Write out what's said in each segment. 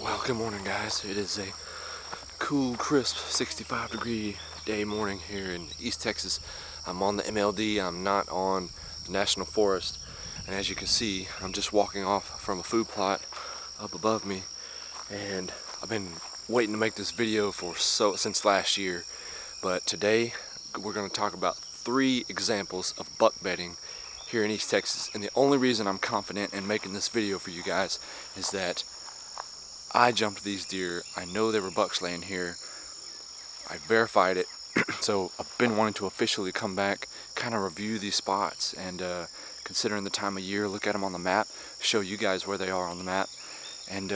Well, good morning, guys. It is a cool, crisp 65-degree day morning here in East Texas. I'm on the MLD. I'm not on the National Forest. And as you can see, I'm just walking off from a food plot up above me. And I've been waiting to make this video since last year. But today, we're going to talk about 3 examples of buck bedding here in East Texas. And the only reason I'm confident in making this video for you guys is that I jumped these deer. I know there were bucks laying here. I verified it. So I've been wanting to officially come back, kind of review these spots, and considering the time of year, look at them on the map, show you guys where they are on the map, and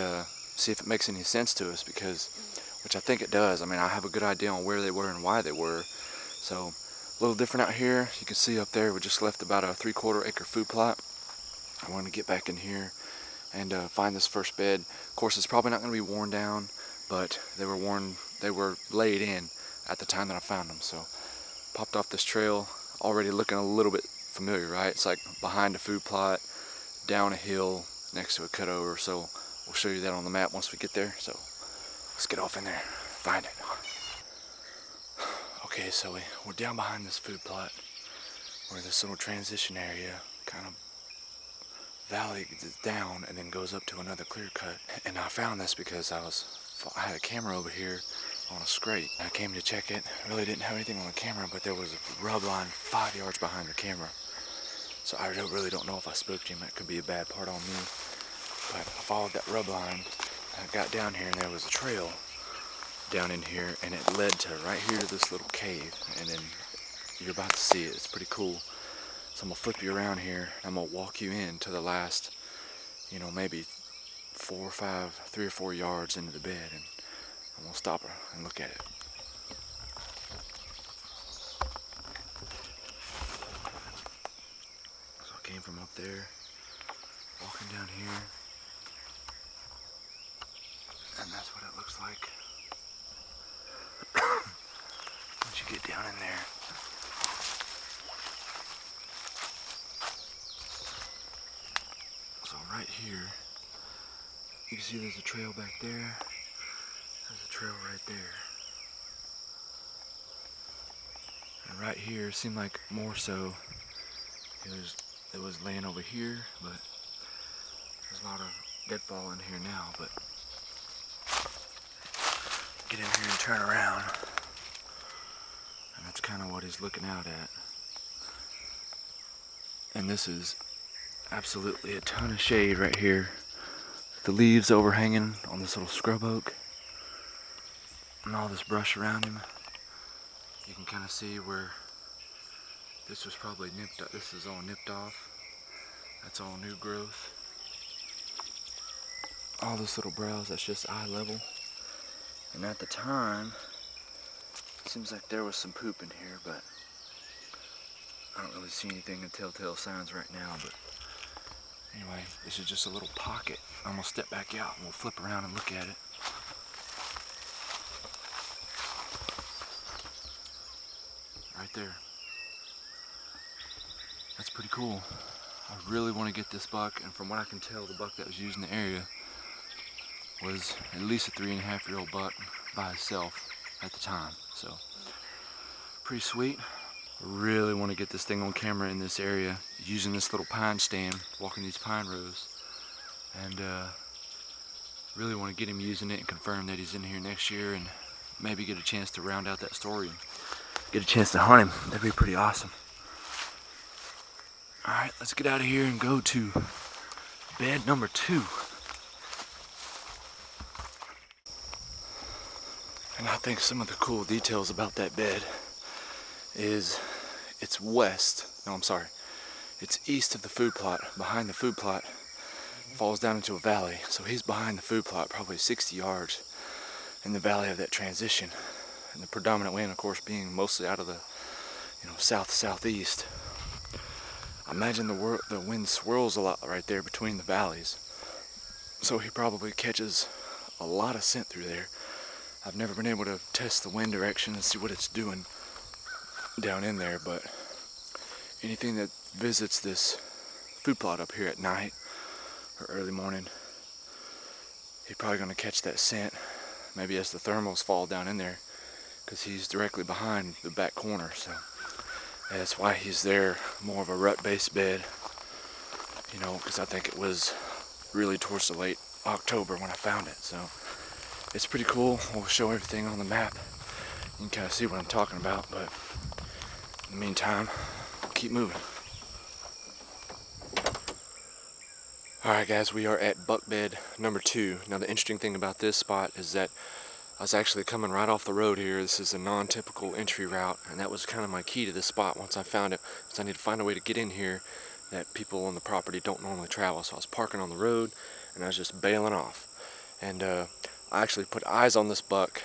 see if it makes any sense to us, which I think it does. I mean, I have a good idea on where they were and why they were. So a little different out here. You can see up there, we just left about a 3/4 acre food plot. I want to get back in here and find this first bed. Of course, it's probably not going to be worn down, but they were laid in at the time that I found them. So popped off this trail, already looking a little bit familiar, right? It's like behind a food plot, down a hill, next to a cutover. So we'll show you that on the map once we get there. So let's get off in there, find it. Okay, so we're down behind this food plot, where this little transition area kind of valley gets down and then goes up to another clear cut. And I found this because I had a camera over here on a scrape. I came to check it. Really didn't have anything on the camera, but there was a rub line 5 yards behind the camera. So I really don't know if I spooked him. It could be a bad part on me. But I followed that rub line. I got down here and there was a trail down in here, and it led to right here to this little cave. And then you're about to see it. It's pretty cool. So I'm gonna flip you around here. I'm gonna walk you in to the last, maybe 3 or 4 yards into the bed, and I'm gonna stop her and look at it. So I came from up there, walking down here, and that's what it looks like once you get down in there. So right here, you can see there's a trail back there. There's a trail right there. And right here seemed like more so it was laying over here, but there's a lot of deadfall in here now. But get in here and turn around, and that's kind of what he's looking out at. And this is absolutely a ton of shade right here. The leaves overhanging on this little scrub oak and all this brush around him. You can kind of see where this was probably nipped up. This is all nipped off. That's all new growth. All this little browse, that's just eye level. And at the time, it seems like there was some poop in here, but I don't really see anything of telltale signs right now. But anyway, this is just a little pocket. I'm gonna step back out and we'll flip around and look at it. Right there. That's pretty cool. I really want to get this buck, and from what I can tell, the buck that was used in the area was at least a 3.5-year-old buck by himself at the time. So pretty sweet. I really want to get this thing on camera in this area, using this little pine stand, walking these pine rows, and really want to get him using it and confirm that he's in here next year, and maybe get a chance to round out that story and get a chance to hunt him. That'd be pretty awesome. Alright, let's get out of here and go to bed number 2. And I think some of the cool details about that bed is it's east of the food plot. Behind the food plot falls down into a valley. So he's behind the food plot, probably 60 yards in the valley of that transition. And the predominant wind, of course, being mostly out of the south-southeast. I imagine the wind swirls a lot right there between the valleys. So he probably catches a lot of scent through there. I've never been able to test the wind direction and see what it's doing down in there, but anything that visits this food plot up here at night or early morning, He's probably going to catch that scent, maybe as the thermals fall down in there, because he's directly behind the back corner. So that's why he's there, more of a rut-based bed, you know, because I think it was really towards the late October when I found it. So it's pretty cool. We'll show everything on the map. You can kind of see what I'm talking about, but in the meantime, we'll keep moving. Alright guys, we are at buck bed number 2. Now the interesting thing about this spot is that I was actually coming right off the road here. This is a non-typical entry route, and that was kind of my key to this spot once I found it, because I need to find a way to get in here that people on the property don't normally travel. So I was parking on the road and I was just bailing off. And I actually put eyes on this buck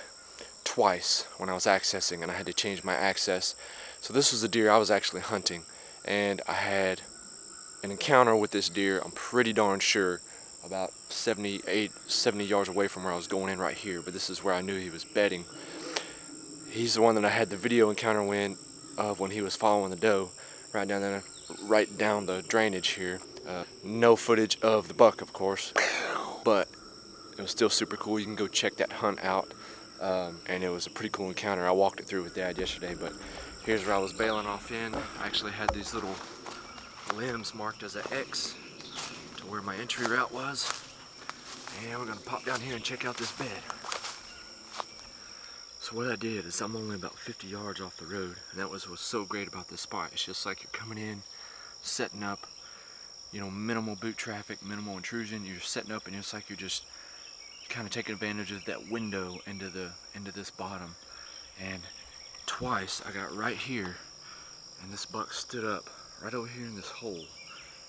twice when I was accessing, and I had to change my access. So this was a deer I was actually hunting, and I had an encounter with this deer, I'm pretty darn sure, about 70 yards away from where I was going in right here, but this is where I knew he was bedding. He's the one that I had the video encounter when he was following the doe right down the drainage here. No footage of the buck, of course, but it was still super cool. You can go check that hunt out, and it was a pretty cool encounter. I walked it through with Dad yesterday, but here's where I was bailing off in. I actually had these little limbs marked as an X to where my entry route was, and we're gonna pop down here and check out this bed. So what I did is I'm only about 50 yards off the road, and that was what's so great about this spot. It's just like you're coming in, setting up, you know, minimal boot traffic, minimal intrusion. You're setting up, and it's like you're just kind of taking advantage of that window into this bottom. And twice I got right here, and this buck stood up right over here in this hole,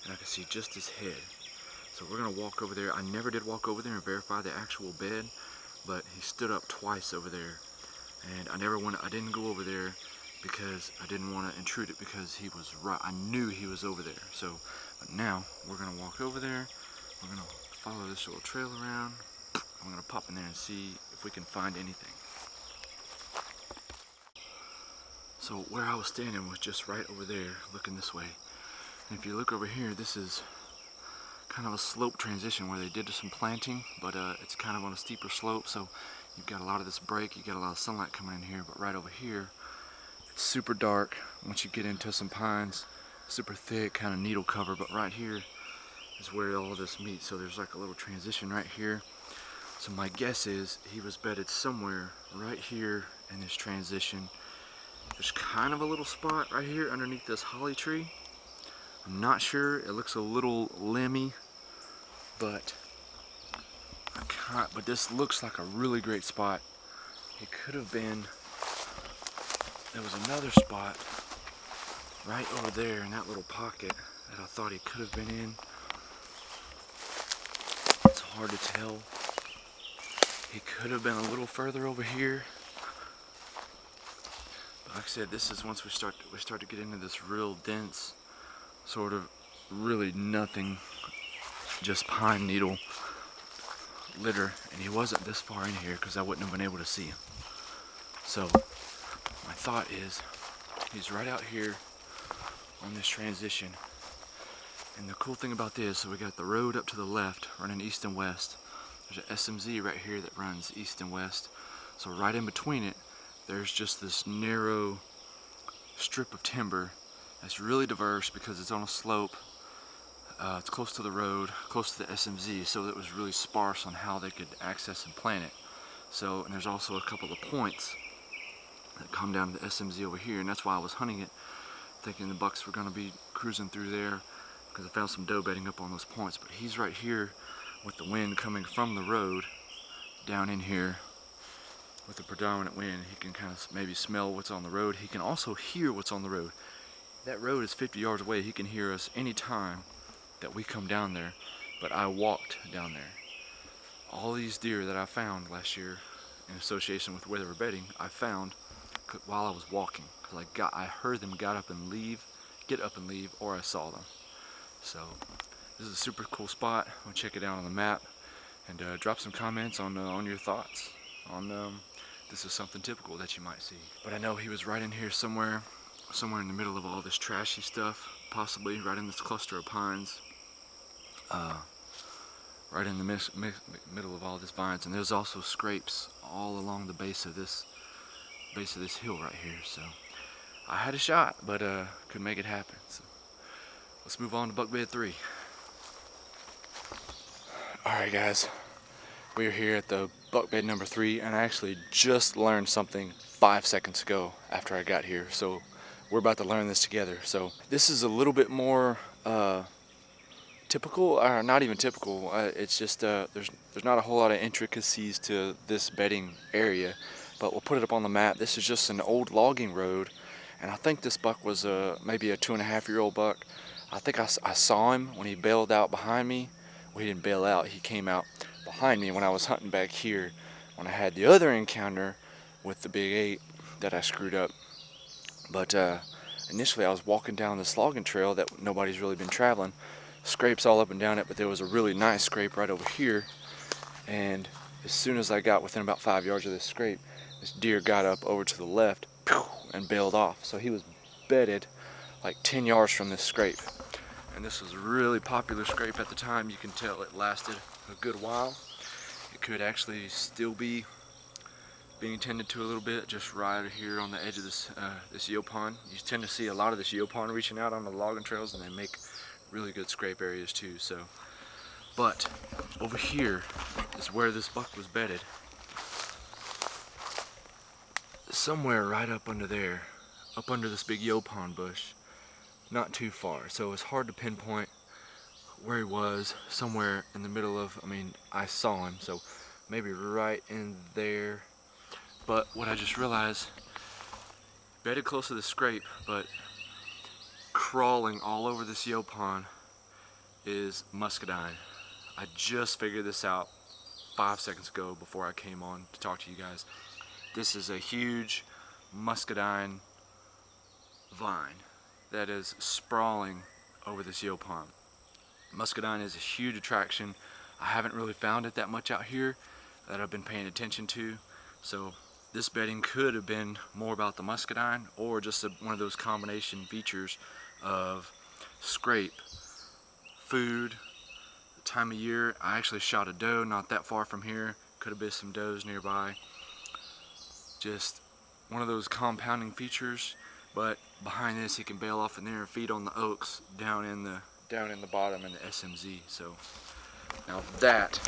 and I could see just his head. So we're gonna walk over there. I never did walk over there and verify the actual bed, but he stood up twice over there, and I didn't go over there because I didn't want to intrude it, because he was right. I knew he was over there. So but now we're gonna walk over there. We're gonna follow this little trail around. I'm gonna pop in there and see if we can find anything. So where I was standing was just right over there, looking this way. And if you look over here, this is kind of a slope transition where they did some planting, but it's kind of on a steeper slope, so you've got a lot of this break, you got a lot of sunlight coming in here. But right over here, it's super dark once you get into some pines, super thick, kind of needle cover. But right here is where all of this meets, so there's like a little transition right here. So my guess is he was bedded somewhere right here in this transition. There's kind of a little spot right here underneath this holly tree. I'm not sure, it looks a little limby, but this looks like a really great spot. It could have been, there was another spot right over there in that little pocket that I thought he could have been in. It's hard to tell. He could have been a little further over here. But like I said, this is once we start to get into this real dense, sort of really nothing, just pine needle litter, and he wasn't this far in here because I wouldn't have been able to see him. So my thought is he's right out here on this transition. And the cool thing about this, so we got the road up to the left running east and west. There's an SMZ right here that runs east and west. So right in between it, there's just this narrow strip of timber that's really diverse because it's on a slope. It's close to the road, close to the SMZ, so it was really sparse on how they could access and plant it. So, and there's also a couple of points that come down to the SMZ over here, and that's why I was hunting it, thinking the bucks were going to be cruising through there, because I found some doe bedding up on those points. But he's right here with the wind coming from the road down in here. With the predominant wind, he can kind of maybe smell what's on the road. He can also hear what's on the road. That road is 50 yards away. He can hear us anytime that we come down there, but I walked down there. All these deer that I found last year in association with where they were bedding, I found while I was walking, because I heard them get up and leave, or I saw them. So this is a super cool spot. I'll check it out on the map, and drop some comments on your thoughts on this is something typical that you might see. But I know he was right in here somewhere in the middle of all this trashy stuff, possibly right in this cluster of pines. right in the middle of all this vines, and there's also scrapes all along the base of this hill right here. So I had a shot, but couldn't make it happen. So let's move on to buck bed 3. Alright guys, we are here at the buck bed number 3, and I actually just learned something 5 seconds ago after I got here. So we're about to learn this together. So this is a little bit more typical, or not even typical. It's just there's not a whole lot of intricacies to this bedding area, but we'll put it up on the map. This is just an old logging road, and I think this buck was maybe a 2.5-year-old buck. I think I saw him when he bailed out behind me. Well, he didn't bail out, he came out behind me when I was hunting back here when I had the other encounter with the big 8 that I screwed up. But initially I was walking down this logging trail that nobody's really been traveling, scrapes all up and down it, but there was a really nice scrape right over here, and as soon as I got within about 5 yards of this scrape, this deer got up over to the left and bailed off. So he was bedded like 10 yards from this scrape, and this was a really popular scrape at the time. You can tell it lasted a good while. It could actually still be being tended to a little bit, just right here on the edge of this yaupon. You tend to see a lot of this yaupon reaching out on the logging trails, and they make really good scrape areas too. So, but over here is where this buck was bedded. Somewhere right up under there, up under this big yaupon bush, not too far. So it's hard to pinpoint where he was. Somewhere in the middle of, I saw him, so maybe right in there. But what I just realized, bedded close to the scrape, but crawling all over this yaupon is muscadine. I just figured this out 5 seconds ago before I came on to talk to you guys. This is a huge muscadine vine that is sprawling over this yaupon. Muscadine is a huge attraction. I haven't really found it that much out here that I've been paying attention to. So this bedding could have been more about the muscadine, or just one of those combination features of scrape, food, time of year. I actually shot a doe not that far from here. Could have been some does nearby. Just one of those compounding features. But behind this, he can bail off in there and feed on the oaks down in the bottom in the SMZ. So now that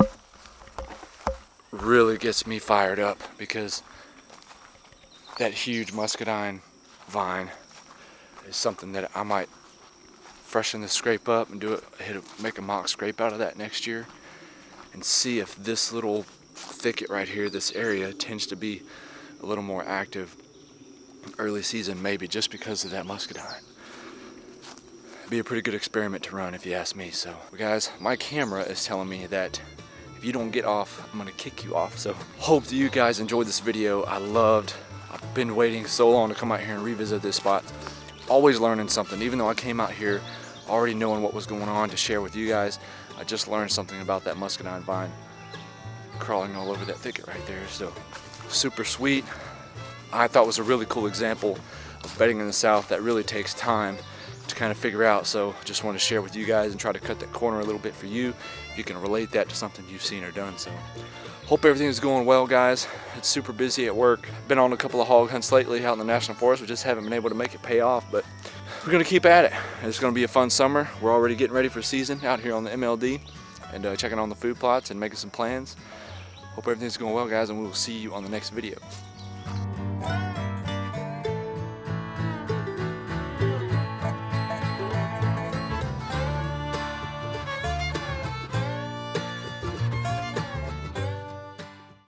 really gets me fired up, because that huge muscadine vine is something that I might freshen the scrape up and make a mock scrape out of that next year, and see if this little thicket right here, this area, tends to be a little more active early season, maybe just because of that muscadine. Be a pretty good experiment to run if you ask me. So guys, my camera is telling me that if you don't get off, I'm gonna kick you off. So hope that you guys enjoyed this video. I've been waiting so long to come out here and revisit this spot. Always learning something. Even though I came out here already knowing what was going on to share with you guys, I just learned something about that muscadine vine crawling all over that thicket right there. So super sweet. I thought it was a really cool example of bedding in the South that really takes time to kind of figure out. So just want to share with you guys and try to cut that corner a little bit for you, if you can relate that to something you've seen or done. So hope everything's going well, guys. It's super busy at work. Been on a couple of hog hunts lately out in the National Forest. We just haven't been able to make it pay off, but we're gonna keep at it. It's gonna be a fun summer. We're already getting ready for season out here on the MLD, and checking on the food plots and making some plans. Hope everything's going well, guys, and we will see you on the next video.